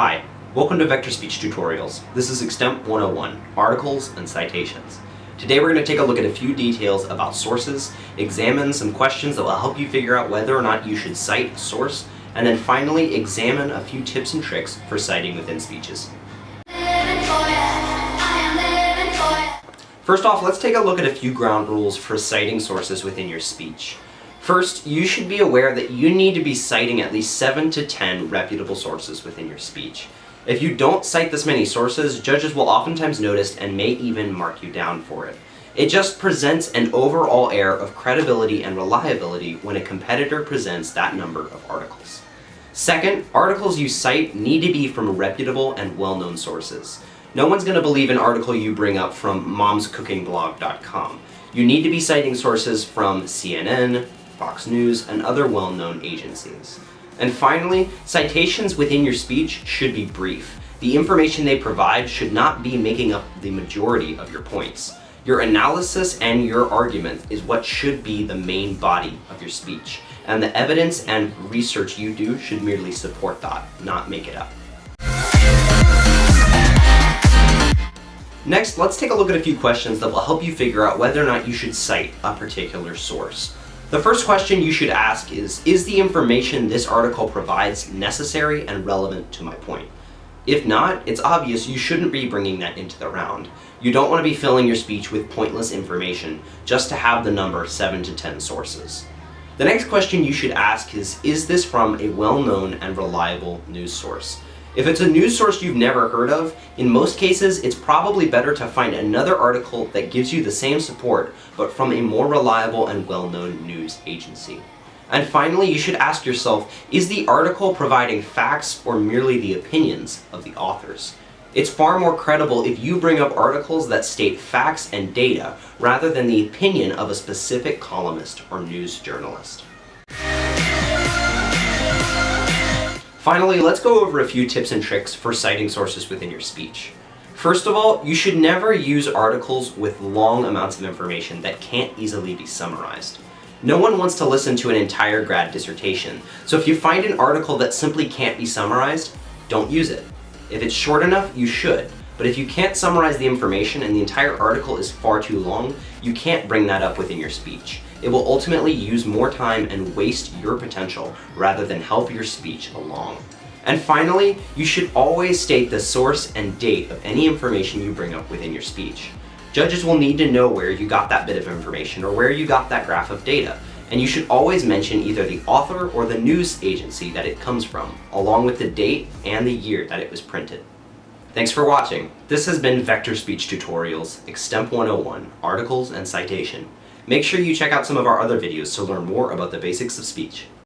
Hi, welcome to Vector Speech Tutorials. This is Extemp 101, Articles and Citations. Today we're going to take a look at a few details about sources, examine some questions that will help you figure out whether or not you should cite a source, and then finally examine a few tips and tricks for citing within speeches. First off, let's take a look at a few ground rules for citing sources within your speech. First, you should be aware that you need to be citing at least 7 to 10 reputable sources within your speech. If you don't cite this many sources, judges will oftentimes notice and may even mark you down for it. It just presents an overall air of credibility and reliability when a competitor presents that number of articles. Second, articles you cite need to be from reputable and well-known sources. No one's going to believe an article you bring up from momscookingblog.com. You need to be citing sources from CNN, Fox News, and other well-known agencies. And finally, citations within your speech should be brief. The information they provide should not be making up the majority of your points. Your analysis and your argument is what should be the main body of your speech, and the evidence and research you do should merely support that, not make it up. Next, let's take a look at a few questions that will help you figure out whether or not you should cite a particular source. The first question you should ask is the information this article provides necessary and relevant to my point? If not, it's obvious you shouldn't be bringing that into the round. You don't want to be filling your speech with pointless information just to have the number 7 to 10 sources. The next question you should ask is this from a well-known and reliable news source? If it's a news source you've never heard of, in most cases it's probably better to find another article that gives you the same support, but from a more reliable and well-known news agency. And finally, you should ask yourself, is the article providing facts or merely the opinions of the authors? It's far more credible if you bring up articles that state facts and data rather than the opinion of a specific columnist or news journalist. Finally, let's go over a few tips and tricks for citing sources within your speech. First of all, you should never use articles with long amounts of information that can't easily be summarized. No one wants to listen to an entire grad dissertation, so if you find an article that simply can't be summarized, don't use it. If it's short enough, you should, but if you can't summarize the information and the entire article is far too long, you can't bring that up within your speech. It will ultimately use more time and waste your potential rather than help your speech along. And finally, you should always state the source and date of any information you bring up within your speech. Judges will need to know where you got that bit of information or where you got that graph of data, and you should always mention either the author or the news agency that it comes from, along with the date and the year that it was printed. Thanks for watching. This has been Vector Speech Tutorials, Extemp 101, Articles and Citation. Make sure you check out some of our other videos to learn more about the basics of speech.